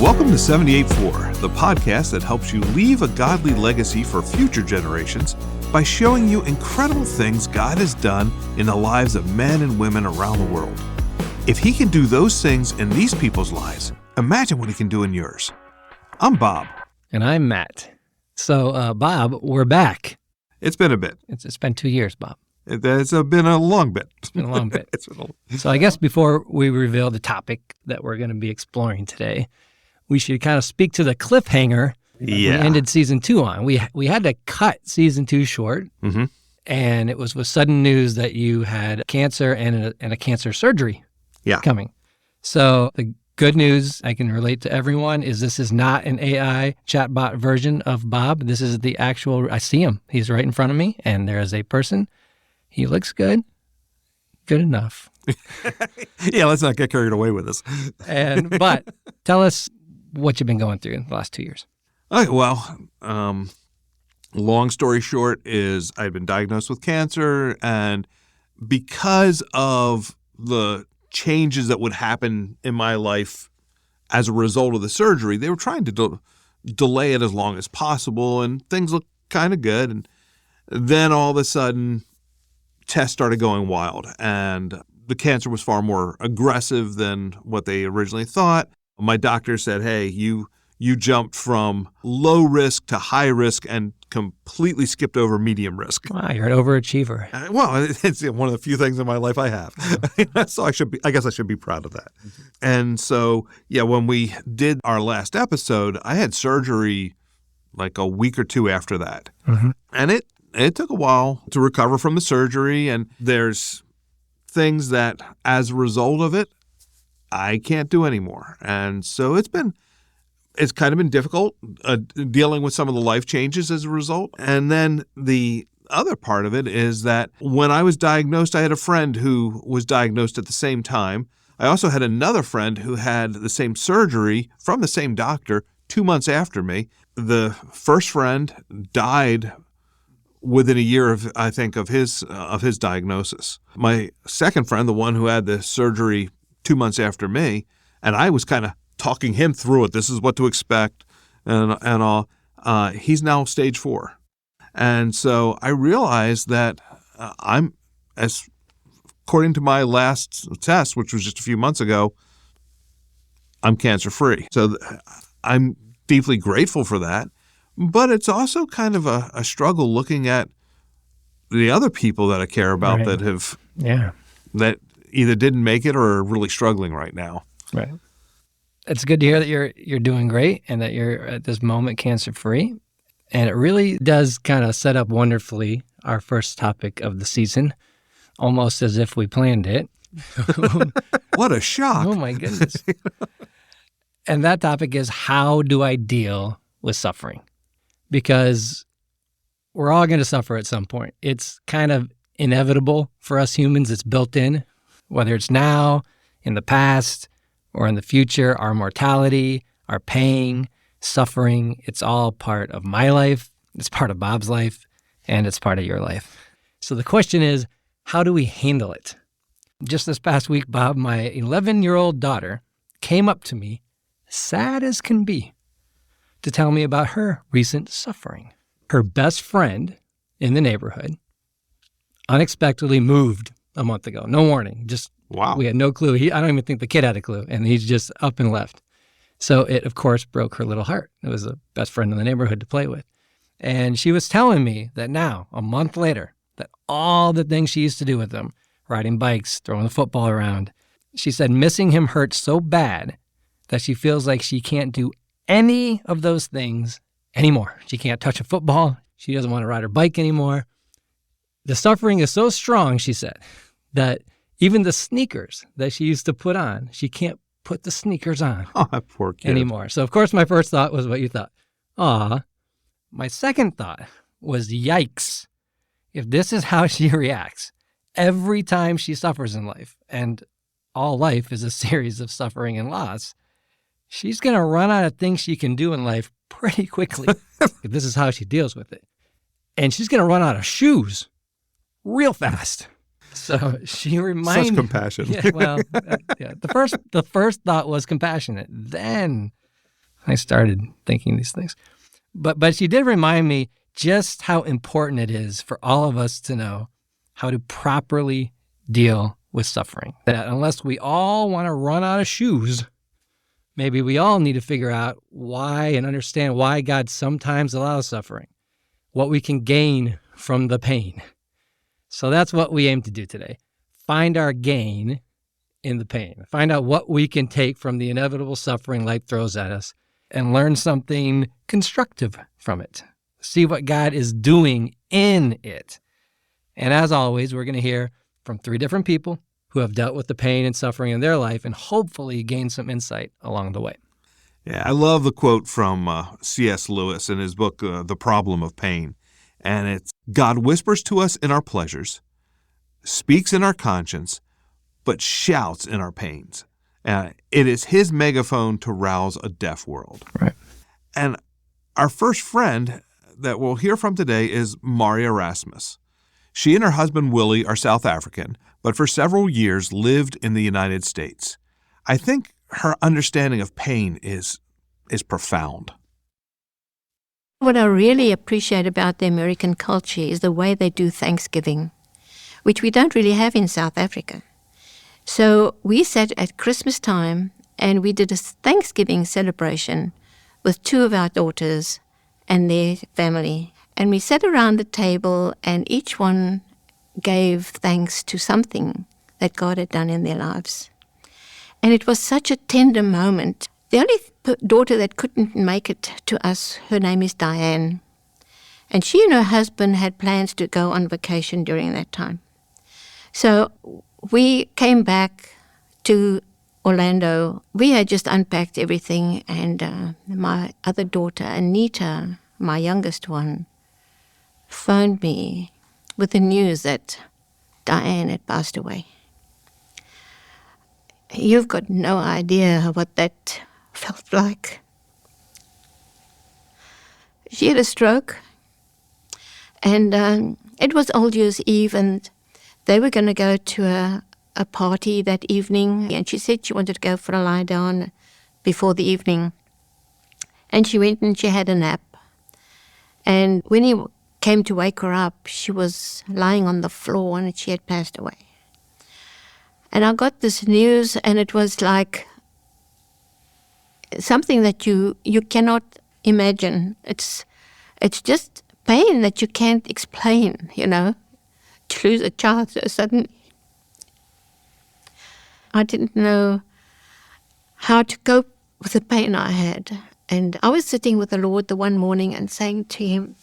Welcome to 78.4, the podcast that helps you leave a godly legacy for future generations by showing you incredible things God has done in the lives of men and women around the world. If He can do those things in these people's lives, imagine what He can do in yours. I'm Bob. And I'm Matt. So, Bob, we're back. It's been a bit. It's been 2 years, Bob. It's been a long bit. It's been a long bit. So I guess before we reveal the topic that we're going to be exploring today, we should kind of speak to the cliffhanger we ended season 2 on. We had to cut season 2 short, and it was with sudden news that you had cancer and a cancer surgery coming. So the good news I can relate to everyone is this is not an AI chatbot version of Bob. This is the actual, I see him. He's right in front of me, and there is a person. He looks good. Good enough. Yeah, let's not get carried away with this. But tell us what you've been going through in the last 2 years. Okay, well, long story short is I've been diagnosed with cancer, and because of the changes that would happen in my life as a result of the surgery, they were trying to delay it as long as possible, and things looked kind of good. And then all of a sudden, tests started going wild, and the cancer was far more aggressive than what they originally thought. My doctor said, hey, you jumped from low risk to high risk and completely skipped over medium risk. Wow, you're an overachiever. Well, it's one of the few things in my life I have. So I guess I should be proud of that. And so, when we did our last episode, I had surgery like a week or two after that. And it took a while to recover from the surgery, and there's things that, as a result of it, I can't do anymore. And so it's kind of been difficult dealing with some of the life changes as a result. And then the other part of it is that when I was diagnosed, I had a friend who was diagnosed at the same time. I also had another friend who had the same surgery from the same doctor 2 months after me. The first friend died within a year of his diagnosis. My second friend, the one who had the surgery 2 months after me, and I was kind of talking him through it. This is what to expect and all. He's now stage 4. And so I realized that according to my last test, which was just a few months ago, I'm cancer-free. So I'm deeply grateful for that. But it's also kind of a struggle looking at the other people that I care about that either didn't make it or are really struggling right now. Right. It's good to hear that you're doing great and that you're at this moment cancer-free. And it really does kind of set up wonderfully our first topic of the season, almost as if we planned it. What a shock. Oh, my goodness. And that topic is, how do I deal with suffering? Because we're all going to suffer at some point. It's kind of inevitable for us humans. It's built in, whether it's now, in the past, or in the future. Our mortality, our pain, suffering, it's all part of my life, it's part of Bob's life, and it's part of your life. So the question is, how do we handle it? Just this past week, Bob, my 11-year-old daughter came up to me, sad as can be, to tell me about her recent suffering. Her best friend in the neighborhood unexpectedly moved a month ago. No warning. Wow. We had no clue. I don't even think the kid had a clue, and he's just up and left. So it, of course, broke her little heart. It was the best friend in the neighborhood to play with. And she was telling me that now, a month later, that all the things she used to do with him, riding bikes, throwing the football around, she said missing him hurts so bad that she feels like she can't do any of those things anymore. She can't touch a football. She doesn't want to ride her bike anymore. The suffering is so strong, she said, that even the sneakers that she used to put on, she can't put the sneakers on poor kid. anymore. So, of course, my first thought was what you thought. Aw. My second thought was, yikes. If this is how she reacts every time she suffers in life, and all life is a series of suffering and loss, she's going to run out of things she can do in life pretty quickly if this is how she deals with it. And she's going to run out of shoes real fast. So she reminded Such compassion. Yeah, well, yeah. The first thought was compassionate. Then I started thinking these things. But she did remind me just how important it is for all of us to know how to properly deal with suffering. That unless we all want to run out of shoes, maybe we all need to figure out why and understand why God sometimes allows suffering, what we can gain from the pain. So that's what we aim to do today. Find our gain in the pain. Find out what we can take from the inevitable suffering life throws at us and learn something constructive from it. See what God is doing in it. And as always, we're going to hear from 3 different people who have dealt with the pain and suffering in their life and hopefully gain some insight along the way. Yeah, I love the quote from C.S. Lewis in his book, The Problem of Pain. And it's, God whispers to us in our pleasures, speaks in our conscience, but shouts in our pains. It is his megaphone to rouse a deaf world. Right. And our first friend that we'll hear from today is Maria Rasmus. She and her husband Willie are South African, but for several years lived in the United States. I think her understanding of pain is profound. What I really appreciate about the American culture is the way they do Thanksgiving, which we don't really have in South Africa. So we sat at Christmas time and we did a Thanksgiving celebration with 2 of our daughters and their family. And we sat around the table and each one gave thanks to something that God had done in their lives. And it was such a tender moment. The only daughter that couldn't make it to us, her name is Diane. And she and her husband had plans to go on vacation during that time. So we came back to Orlando. We had just unpacked everything, and my other daughter, Anita, my youngest one, phoned me with the news that Diane had passed away. You've got no idea what that felt like. She had a stroke, and it was Old Year's Eve, and they were going to go to a party that evening, and she said she wanted to go for a lie down before the evening. And she went and she had a nap. And when he came to wake her up, she was lying on the floor and she had passed away. And I got this news, and it was like something that you cannot imagine. It's just pain that you can't explain, to lose a child so suddenly. I didn't know how to cope with the pain I had. And I was sitting with the Lord the one morning and saying to him,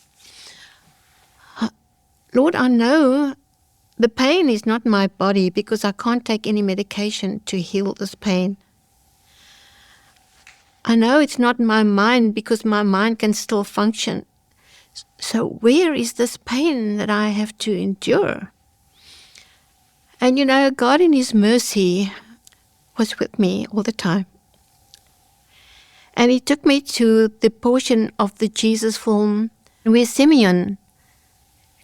Lord, I know the pain is not my body because I can't take any medication to heal this pain. I know it's not my mind because my mind can still function. So where is this pain that I have to endure? And God in His mercy was with me all the time. And He took me to the portion of the Jesus film where Simeon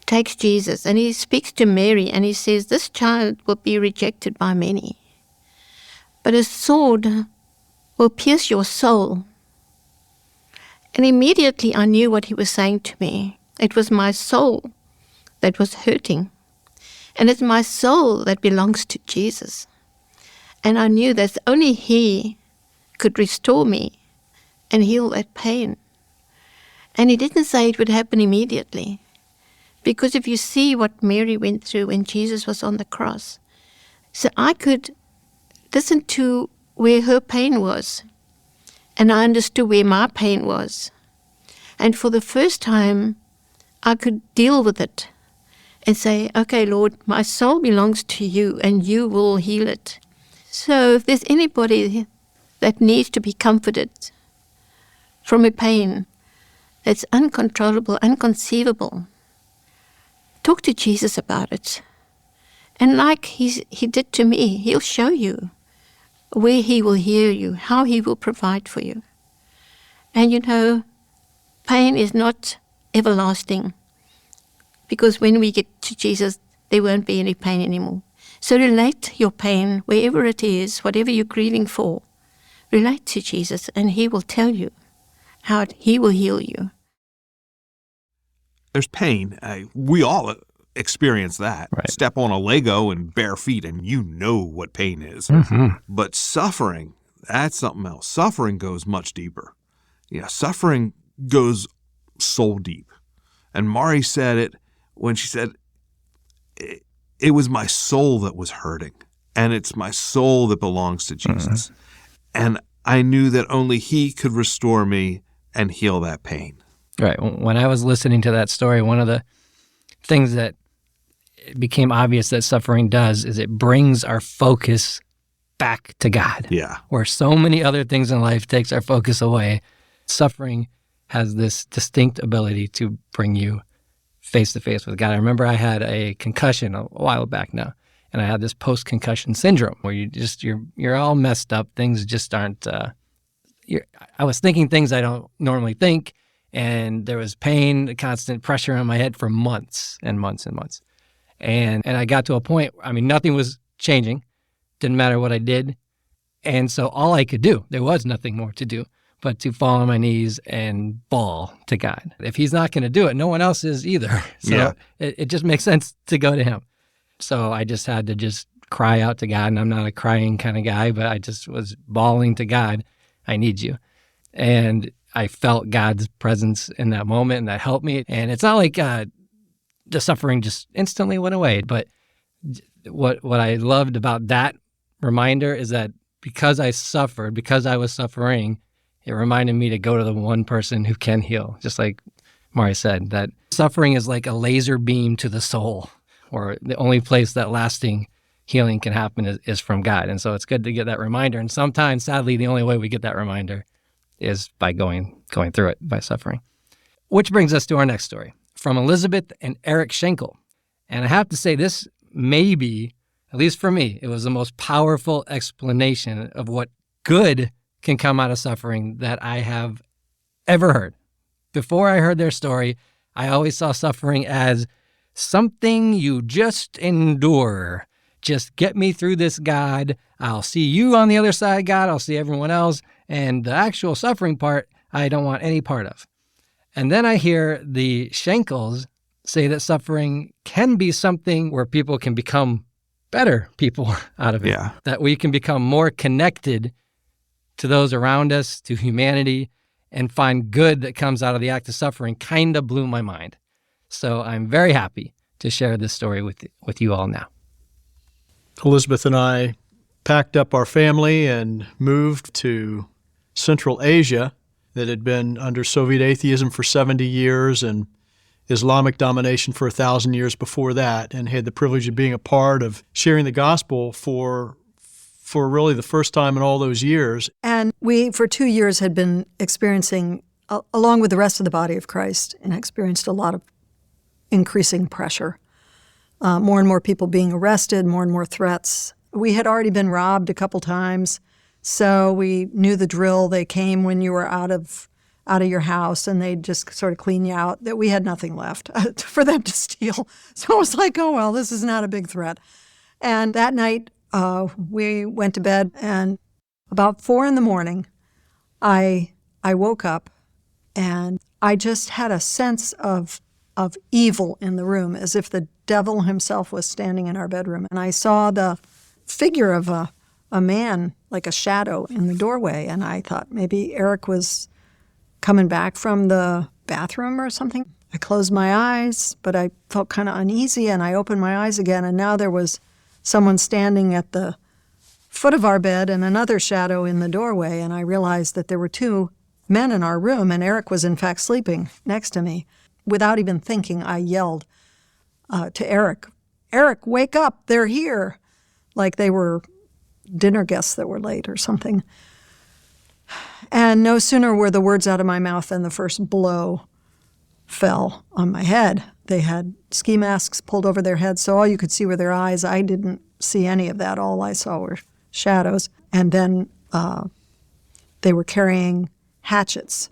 takes Jesus and he speaks to Mary and he says, this child will be rejected by many, but a sword will pierce your soul. And immediately I knew what He was saying to me. It was my soul that was hurting. And it's my soul that belongs to Jesus. And I knew that only He could restore me and heal that pain. And He didn't say it would happen immediately. Because if you see what Mary went through when Jesus was on the cross, so I could listen to where her pain was. And I understood where my pain was. And for the first time, I could deal with it and say, okay, Lord, my soul belongs to You and You will heal it. So if there's anybody that needs to be comforted from a pain that's uncontrollable, inconceivable, talk to Jesus about it. And like He did to me, He'll show you where He will hear you, how He will provide for you. And pain is not everlasting, because when we get to Jesus, there won't be any pain anymore. So relate your pain, wherever it is, whatever you're grieving for, relate to Jesus, and He will tell you how He will heal you. There's pain. We all experience that. Right. Step on a Lego in bare feet and you know what pain is. Mm-hmm. But suffering, that's something else. Suffering goes much deeper. Yeah, suffering goes soul deep. And Mari said it when she said, it was my soul that was hurting. And it's my soul that belongs to Jesus. Mm-hmm. And I knew that only He could restore me and heal that pain. Right. When I was listening to that story, one of the things that became obvious that suffering does is it brings our focus back to God. Yeah. Where so many other things in life takes our focus away, suffering has this distinct ability to bring you face to face with God. I remember I had a concussion a while back now, and I had this post-concussion syndrome where you're all messed up. Things just aren't. I was thinking things I don't normally think. And there was pain, constant pressure on my head for months and months and months. And I got to a point, nothing was changing. Didn't matter what I did. And so all I could do, there was nothing more to do, but to fall on my knees and bawl to God. If He's not going to do it, no one else is either. So it just makes sense to go to Him. So I just had to just cry out to God. And I'm not a crying kind of guy, but I just was bawling to God, I need you. And I felt God's presence in that moment, and that helped me. And it's not like the suffering just instantly went away. But what I loved about that reminder is that because I suffered, because I was suffering, it reminded me to go to the one person who can heal. Just like Mari said, that suffering is like a laser beam to the soul, or the only place that lasting healing can happen is from God. And so it's good to get that reminder. And sometimes, sadly, the only way we get that reminder is by going through it, by suffering. Which brings us to our next story, from Elizabeth and Eric Schenkel. And I have to say, this may be, at least for me, it was the most powerful explanation of what good can come out of suffering that I have ever heard. Before I heard their story, I always saw suffering as something you just endure. Just get me through this, God. I'll see you on the other side, God. I'll see everyone else. And the actual suffering part, I don't want any part of. And then I hear the Schenkels say that suffering can be something where people can become better people out of it. Yeah. That we can become more connected to those around us, to humanity, and find good that comes out of the act of suffering. Kind of blew my mind. So I'm very happy to share this story with you all now. Elizabeth and I packed up our family and moved to Central Asia that had been under Soviet atheism for 70 years and Islamic domination for 1,000 years before that, and had the privilege of being a part of sharing the gospel for really the first time in all those years. And we, for 2 years, had been experiencing, along with the rest of the body of Christ, and experienced a lot of increasing pressure. More and more people being arrested, more and more threats. We had already been robbed a couple times, so we knew the drill. They came when you were out of your house, and they'd just sort of clean you out. That we had nothing left for them to steal. So it was like, oh, well, this is not a big threat. And that night, we went to bed, and about 4 a.m, I woke up, and I just had a sense of evil in the room, as if the devil himself was standing in our bedroom. And I saw the figure of a man, like a shadow, in the doorway. And I thought maybe Eric was coming back from the bathroom or something. I closed my eyes, but I felt kind of uneasy, and I opened my eyes again, and now there was someone standing at the foot of our bed and another shadow in the doorway. And I realized that there were 2 men in our room, and Eric was in fact sleeping next to me. Without even thinking, I yelled to Eric, "Eric, wake up, they're here," like they were dinner guests that were late or something. And no sooner were the words out of my mouth than the first blow fell on my head. They had ski masks pulled over their heads, so all you could see were their eyes. I didn't see any of that. All I saw were shadows. And then they were carrying hatchets,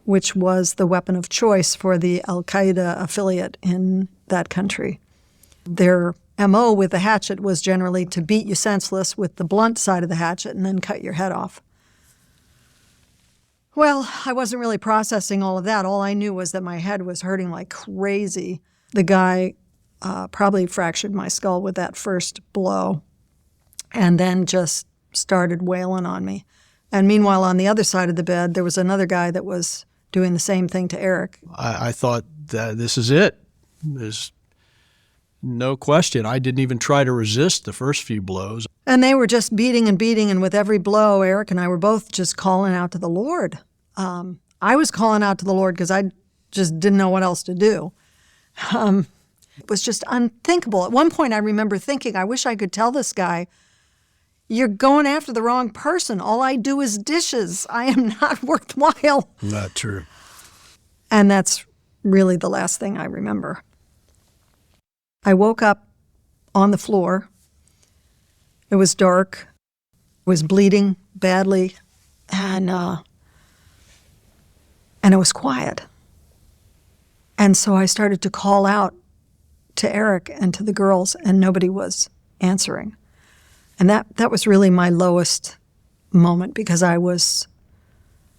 which was the weapon of choice for the Al-Qaeda affiliate in that country. Their MO with the hatchet was generally to beat you senseless with the blunt side of the hatchet and then cut your head off. Well, I wasn't really processing all of that. All I knew was that my head was hurting like crazy. The guy probably fractured my skull with that first blow and then just started wailing on me. And meanwhile, on the other side of the bed, there was another guy that was doing the same thing to Eric. I thought that this is it. There's no question. I didn't even try to resist the first few blows. And they were just beating and beating, and with every blow, Eric and I were both just calling out to the Lord. I was calling out to the Lord because I just didn't know what else to do. It was just unthinkable. At one point, I remember thinking, I wish I could tell this guy, you're going after the wrong person. All I do is dishes. I am not worthwhile. Not true. And that's really the last thing I remember. I woke up on the floor. It was dark. I was bleeding badly, and it was quiet. And so I started to call out to Eric and to the girls, and nobody was answering. And that was really my lowest moment, because I was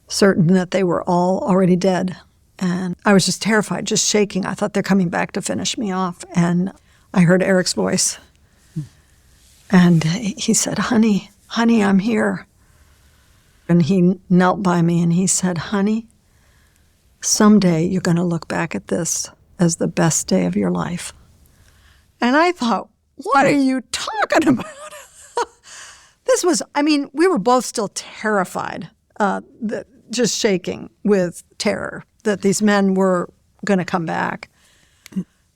certain that they were all already dead. And I was just terrified, just shaking. I thought they're coming back to finish me off. And I heard Eric's voice. And he said, honey, I'm here. And he knelt by me and he said, honey, someday you're going to look back at this as the best day of your life. And I thought, what are you talking about? This was, we were both still terrified, just shaking with terror that these men were going to come back.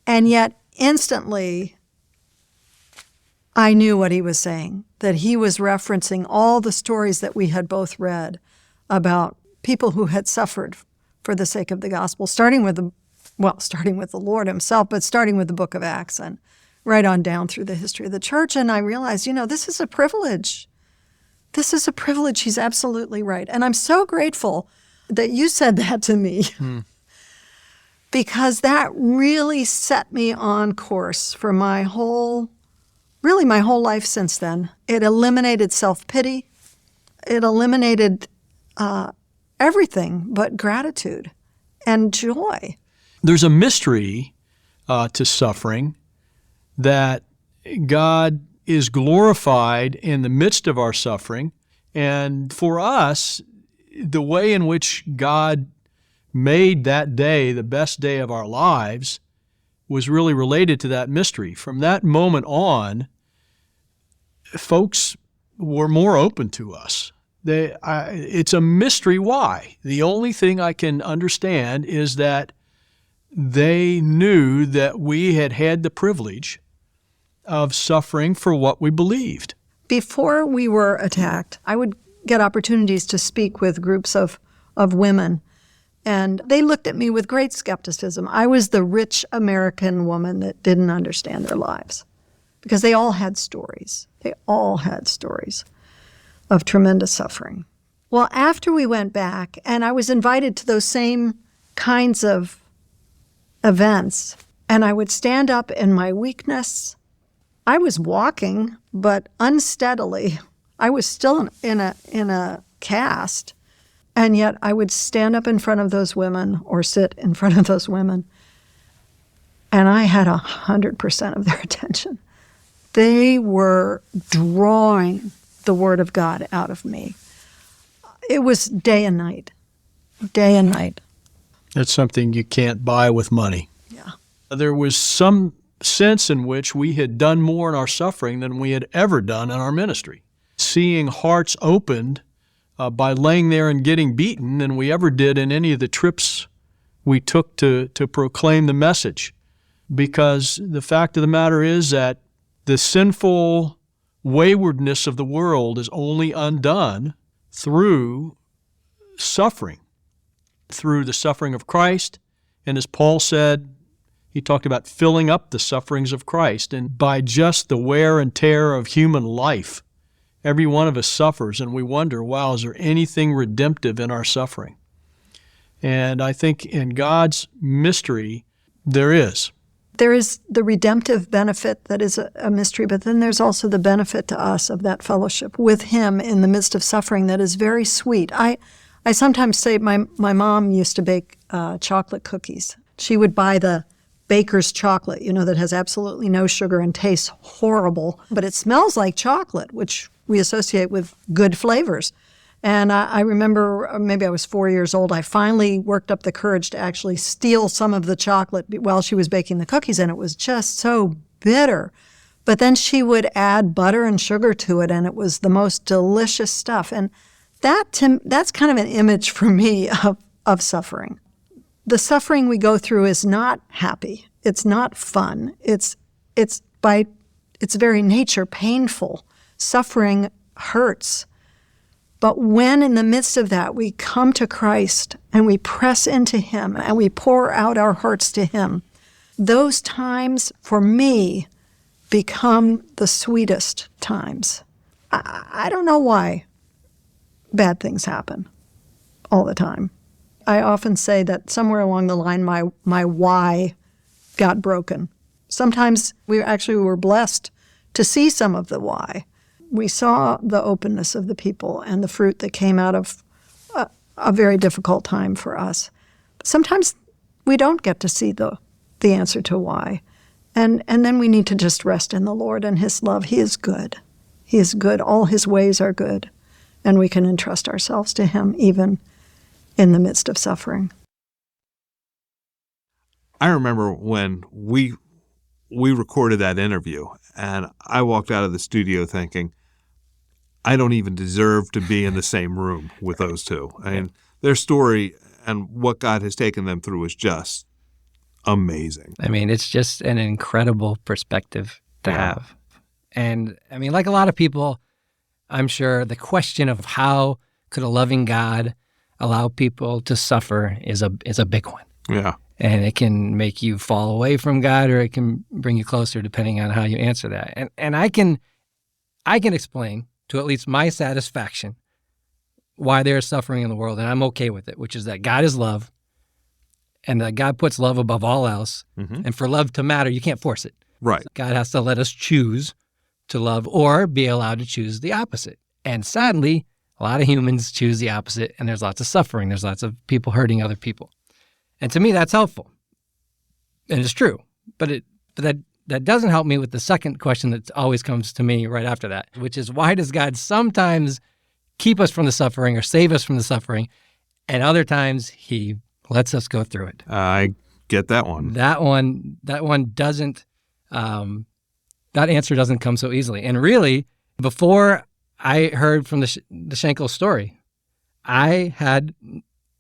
And yet, instantly, I knew what he was saying, that he was referencing all the stories that we had both read about people who had suffered for the sake of the gospel, starting with the Lord himself, but starting with the book of Acts and right on down through the history of the church. And I realized, this is a privilege. This is a privilege. He's absolutely right. And I'm so grateful that you said that to me, because that really set me on course for my whole life since then. It eliminated self-pity. It eliminated everything but gratitude and joy. There's a mystery to suffering, that God is glorified in the midst of our suffering. And for us, the way in which God made that day the best day of our lives was really related to that mystery. From that moment on, folks were more open to us. It's a mystery why. The only thing I can understand is that they knew that we had had the privilege of suffering for what we believed. Before we were attacked, I would get opportunities to speak with groups of women, and they looked at me with great skepticism. I was the rich American woman that didn't understand their lives, because they all had stories. They all had stories of tremendous suffering. Well, after we went back, and I was invited to those same kinds of events, and I would stand up in my weakness. I was walking, but unsteadily. I was still in a cast, and yet I would stand up in front of those women or sit in front of those women, and I had 100% of their attention. They were drawing the Word of God out of me. It was day and night, day and night. That's something you can't buy with money. Yeah. There was some sense in which we had done more in our suffering than we had ever done in our ministry. Seeing hearts opened by laying there and getting beaten than we ever did in any of the trips we took to proclaim the message. Because the fact of the matter is that the sinful waywardness of the world is only undone through suffering, through the suffering of Christ. And as Paul said, he talked about filling up the sufferings of Christ. And by just the wear and tear of human life, every one of us suffers, and we wonder, wow, is there anything redemptive in our suffering? And I think in God's mystery, there is. There is the redemptive benefit that is a mystery, but then there's also the benefit to us of that fellowship with Him in the midst of suffering that is very sweet. I I sometimes say my mom used to bake chocolate cookies. She would buy the baker's chocolate, that has absolutely no sugar and tastes horrible, but it smells like chocolate, which we associate with good flavors. And I remember maybe I was 4 years old. I finally worked up the courage to actually steal some of the chocolate while she was baking the cookies, and it was just so bitter. But then she would add butter and sugar to it, and it was the most delicious stuff. And that's kind of an image for me of suffering. The suffering we go through is not happy. It's not fun. It's by its very nature painful. Suffering hurts. But when in the midst of that we come to Christ and we press into Him and we pour out our hearts to Him, those times for me become the sweetest times. I don't know why bad things happen all the time. I often say that somewhere along the line my why got broken. Sometimes we actually were blessed to see some of the why. We saw the openness of the people and the fruit that came out of a very difficult time for us. But sometimes we don't get to see the answer to why. And then we need to just rest in the Lord and His love. He is good. He is good. All His ways are good. And we can entrust ourselves to Him even in the midst of suffering. I remember when we recorded that interview, and I walked out of the studio thinking, I don't even deserve to be in the same room with those two. I mean, their story and what God has taken them through is just amazing. I mean, it's just an incredible perspective to have. And I mean, like a lot of people, I'm sure the question of how could a loving God allow people to suffer is a big one. Yeah. And it can make you fall away from God, or it can bring you closer depending on how you answer that. And I can explain to at least my satisfaction why there is suffering in the world, and I'm okay with it, which is that God is love, and that God puts love above all else. Mm-hmm. And for love to matter, you can't force it. Right. So God has to let us choose to love or be allowed to choose the opposite. And sadly, a lot of humans choose the opposite, and there's lots of suffering. There's lots of people hurting other people. And to me, that's helpful. And it's true. But that doesn't help me with the second question that always comes to me right after that, which is, why does God sometimes keep us from the suffering or save us from the suffering, and other times He lets us go through it? I get that one. That one doesn't, that answer doesn't come so easily. And really, before I heard from the Schenkel story, I had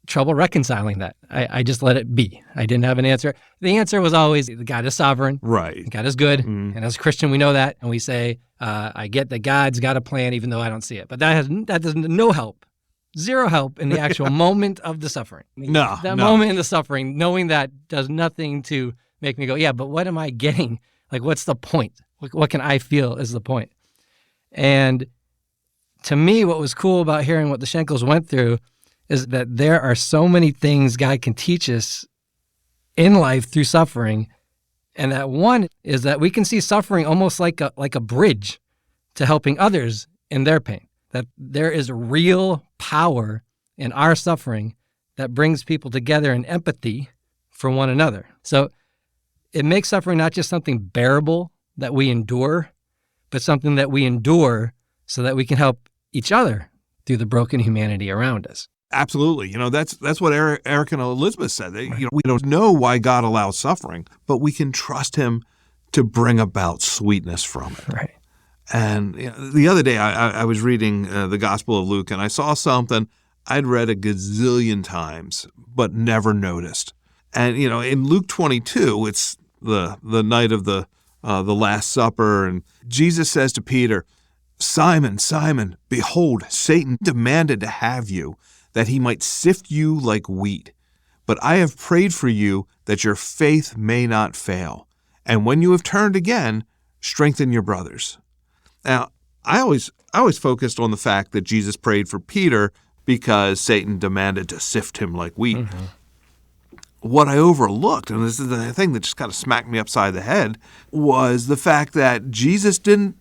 trouble reconciling that. I just let it be. I didn't have an answer. The answer was always, God is sovereign. Right. God is good. Mm. And as a Christian, we know that. And we say, I get that God's got a plan even though I don't see it. But that does no help. Zero help in the actual moment of the suffering. No. Moment in the suffering, knowing that does nothing to make me go, yeah, but what am I getting? Like, what's the point? What can I feel is the point? And to me, what was cool about hearing what the Schenkels went through is that there are so many things God can teach us in life through suffering. And that one is that we can see suffering almost like a bridge to helping others in their pain. That there is real power in our suffering that brings people together in empathy for one another. So it makes suffering not just something bearable that we endure, but something that we endure so that we can help each other through the broken humanity around us. Absolutely. That's what Eric and Elizabeth said. We don't know why God allows suffering, but we can trust Him to bring about sweetness from it. Right. And the other day I was reading the Gospel of Luke, and I saw something I'd read a gazillion times but never noticed. And in Luke 22, it's the night of the Last Supper, and Jesus says to Peter, "Simon, Simon, behold, Satan demanded to have you, that he might sift you like wheat. But I have prayed for you that your faith may not fail. And when you have turned again, strengthen your brothers." Now, I always focused on the fact that Jesus prayed for Peter because Satan demanded to sift him like wheat. Mm-hmm. What I overlooked, and this is the thing that just kind of smacked me upside the head, was the fact that Jesus didn't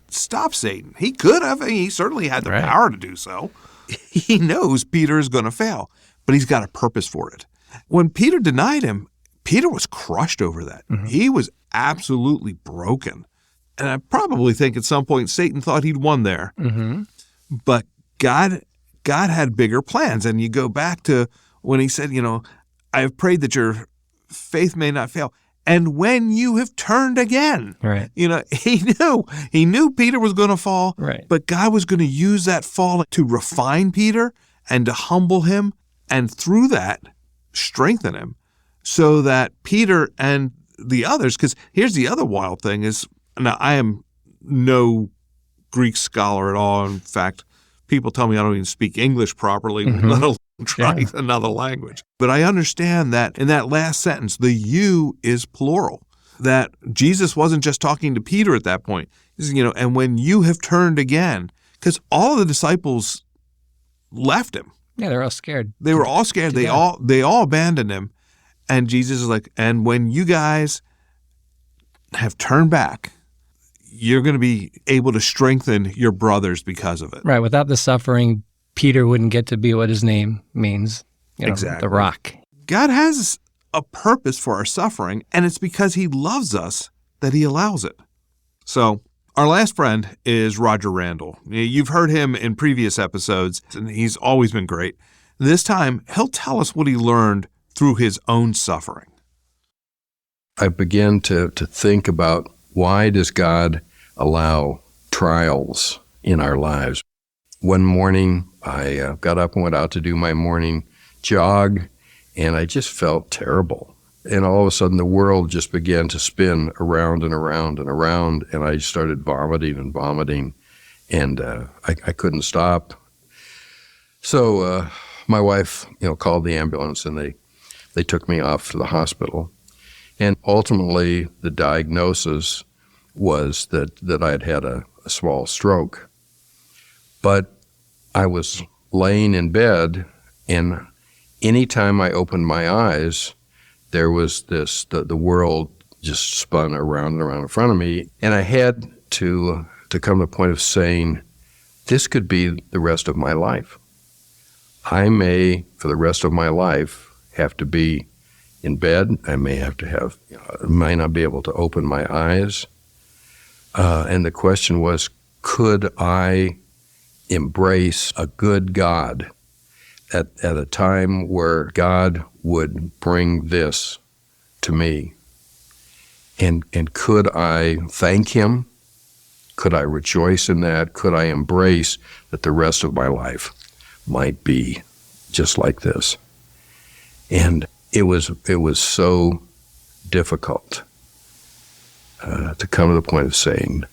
stop Satan. He could have. He certainly had the power to do so. he knows Peter is going to fail, but he's got a purpose for it. When Peter denied him, Peter was crushed over that. He was absolutely broken. And I probably think at some point Satan thought he'd won there. But God had bigger plans. And you go back to when he said, I have prayed that your faith may not fail. And when you have turned again, Right. He knew Peter was going to fall, Right. but God was going to use that fall to refine Peter and to humble him, and through that, strengthen him so that Peter and the others, because here's the other wild thing is, now I am no Greek scholar at all. In fact, people tell me I don't even speak English properly, let alone try another language. But I understand that in that last sentence, the you is plural, that Jesus wasn't just talking to Peter at that point. He says, and when you have turned again, because all of the disciples left him. Yeah, they're all scared. They were all scared. They all abandoned him. And Jesus is like, and when you guys have turned back, you're going to be able to strengthen your brothers because of it. Right. Without the suffering, Peter wouldn't get to be what his name means. Exactly. The rock. God has a purpose for our suffering, and it's because he loves us that he allows it. So our last friend is Roger Randall. You've heard him in previous episodes, and he's always been great. This time, he'll tell us what he learned through his own suffering. I began to think about, why does God allow trials in our lives? One morning, I got up and went out to do my morning jog, and I just felt terrible. And all of a sudden, the world just began to spin around and around and around, and I started vomiting, and I couldn't stop. So my wife, called the ambulance, and they took me off to the hospital. And ultimately, the diagnosis was that I had had a small stroke. But I was laying in bed, and anytime I opened my eyes, there was the world just spun around and around in front of me. And I had to come to the point of saying, this could be the rest of my life. I may, for the rest of my life, have to be in bed. I may have to might not be able to open my eyes. And the question was, could I embrace a good God at a time where God would bring this to me? And could I thank him? Could I rejoice in that? Could I embrace that the rest of my life might be just like this? And it was so difficult to come to the point of saying,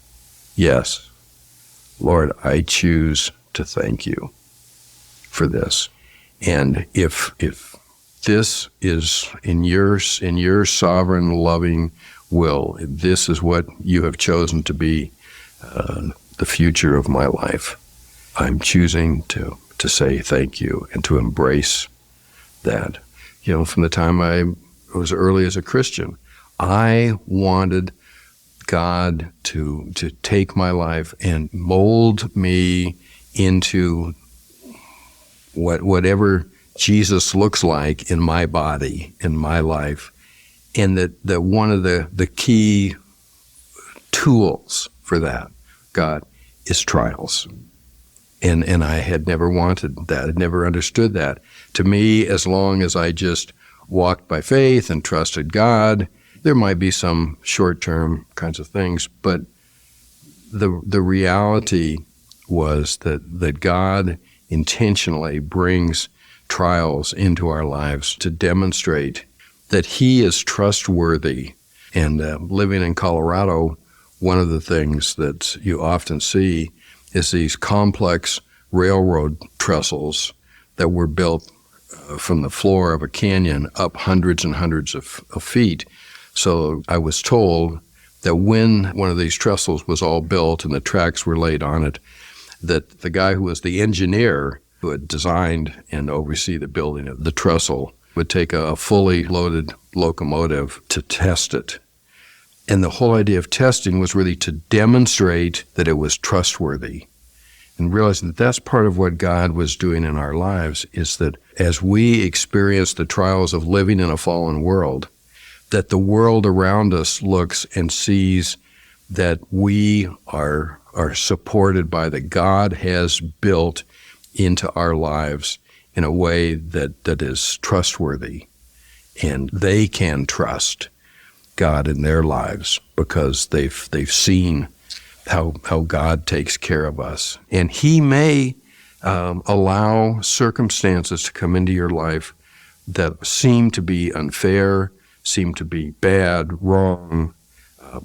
yes, Lord, I choose to thank you for this. And if this is in your sovereign, loving will, this is what you have chosen to be the future of my life, I'm choosing to say thank you and to embrace that. From the time I was early as a Christian, I wanted God to take my life and mold me into whatever Jesus looks like in my body, in my life, and that one of the key tools for that, God, is trials. And I had never wanted that. I'd never understood that. To me, as long as I just walked by faith and trusted God, there might be some short-term kinds of things, but the reality was that God intentionally brings trials into our lives to demonstrate that he is trustworthy. And living in Colorado, one of the things that you often see is these complex railroad trestles that were built from the floor of a canyon up hundreds and hundreds of feet. So I was told that when one of these trestles was all built and the tracks were laid on it, that the guy who was the engineer who had designed and oversee the building of the trestle would take a fully loaded locomotive to test it. And the whole idea of testing was really to demonstrate that it was trustworthy. and realizing that that's part of what God was doing in our lives, is that as we experience the trials of living in a fallen world, that the world around us looks and sees that we are supported by that God has built into our lives in a way that is trustworthy, and they can trust God in their lives because they've seen how God takes care of us. And He may allow circumstances to come into your life that seem to be unfair, seem to be bad, wrong,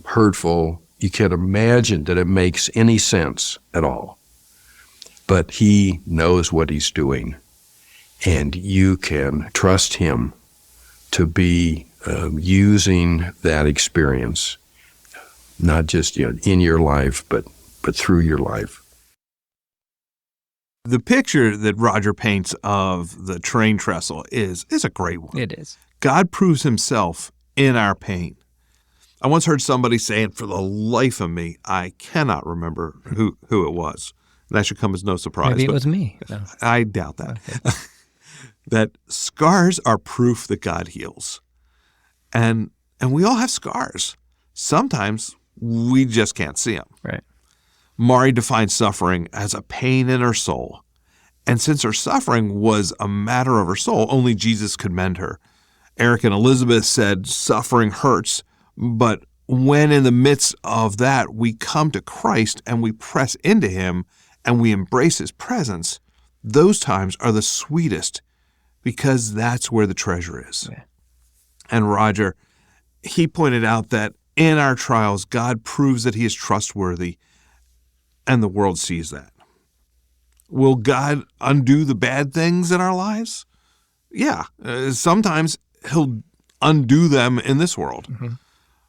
hurtful. You can't imagine that it makes any sense at all. But He knows what He's doing, and you can trust Him to be using that experience, not just in your life, but through your life. The picture that Roger paints of the train trestle is a great one. It is. God proves Himself in our pain. I once heard somebody say, and for the life of me, I cannot remember who it was. And that should come as no surprise. Maybe it was me. No. I doubt that. Okay. That scars are proof that God heals. And we all have scars. Sometimes we just can't see them. Right. Mari defines suffering as a pain in her soul. And since her suffering was a matter of her soul, only Jesus could mend her. Eric and Elizabeth said suffering hurts, but when in the midst of that we come to Christ and we press into Him and we embrace His presence, those times are the sweetest because that's where the treasure is. Yeah. And Roger, he pointed out that in our trials, God proves that He is trustworthy, and the world sees that. Will God undo the bad things in our lives? Yeah. Sometimes He'll undo them in this world. Mm-hmm.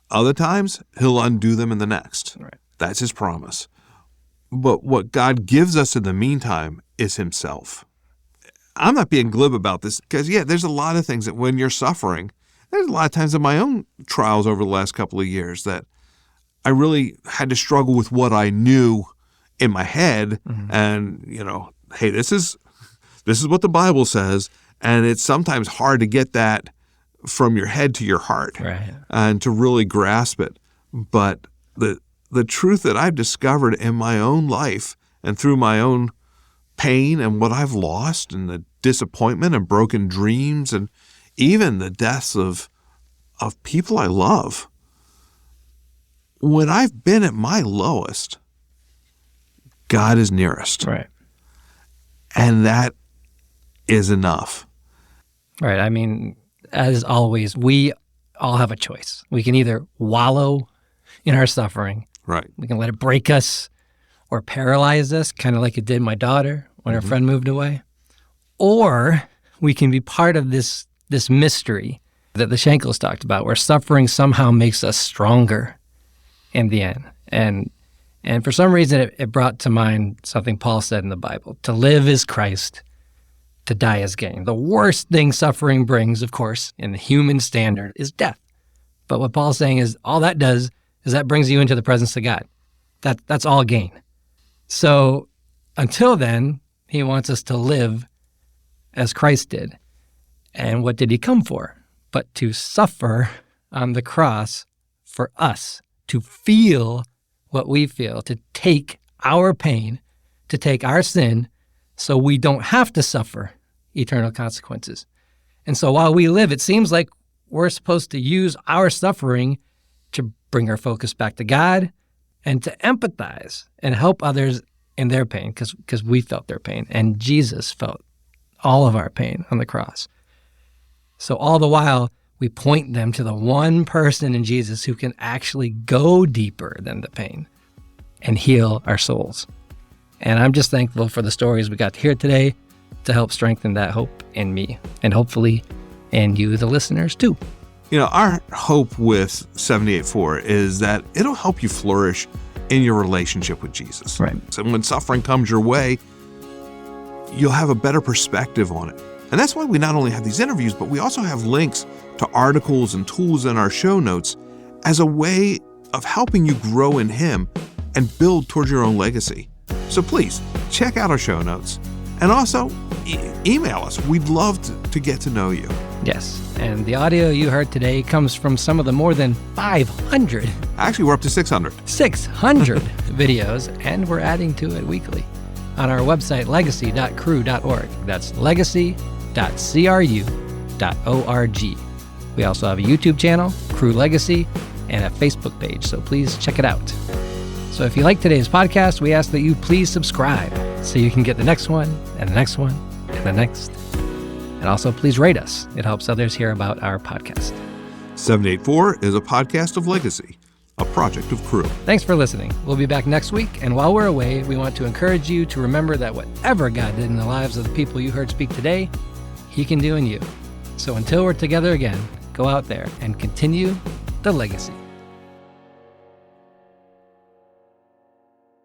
Other times, He'll undo them in the next. Right. That's His promise. But what God gives us in the meantime is Himself. I'm not being glib about this because, there's a lot of things that when you're suffering, there's a lot of times in my own trials over the last couple of years that I really had to struggle with what I knew in my head. Mm-hmm. And, hey, this is what the Bible says. And it's sometimes hard to get that from your head to your heart, right, and to really grasp it. But the truth that I've discovered in my own life and through my own pain and what I've lost and the disappointment and broken dreams and even the deaths of people I love, when I've been at my lowest, God is nearest. Right. And that is enough. Right. I mean, as always, we all have a choice. We can either wallow in our suffering. Right. We can let it break us or paralyze us, kind of like it did my daughter when her friend moved away. Or we can be part of this mystery that the Shankles talked about, where suffering somehow makes us stronger in the end. And for some reason, it brought to mind something Paul said in the Bible: to live is Christ, to die is gain. The worst thing suffering brings, of course, in the human standard, is death. But what Paul's saying is all that does is that brings you into the presence of God. That's all gain. So until then, He wants us to live as Christ did. And what did He come for? But to suffer on the cross for us, to feel what we feel, to take our pain, to take our sin, so we don't have to suffer eternal consequences. And so while we live, it seems like we're supposed to use our suffering to bring our focus back to God and to empathize and help others in their pain, because we felt their pain, and Jesus felt all of our pain on the cross. So all the while, we point them to the one person in Jesus who can actually go deeper than the pain and heal our souls. And I'm just thankful for the stories we got to hear today to help strengthen that hope in me, and hopefully in you, the listeners, too. Our hope with 78.4 is that it'll help you flourish in your relationship with Jesus. Right. So when suffering comes your way, you'll have a better perspective on it. And that's why we not only have these interviews, but we also have links to articles and tools in our show notes as a way of helping you grow in Him and build towards your own legacy. So please check out our show notes and also email us. We'd love to get to know you. Yes, and the audio you heard today comes from some of the more than 500 Actually, we're up to 600. videos, and we're adding to it weekly on our website, legacy.cru.org. That's legacy.cru.org. We also have a YouTube channel, Cru Legacy, and a Facebook page, so please check it out. So if you like today's podcast, we ask that you please subscribe so you can get the next one, and the next one, and the next. And also, please rate us. It helps others hear about our podcast. 784 is a podcast of Legacy, a project of Cru. Thanks for listening. We'll be back next week, and while we're away, we want to encourage you to remember that whatever God did in the lives of the people you heard speak today, He can do in you. So until we're together again, go out there and continue the legacy.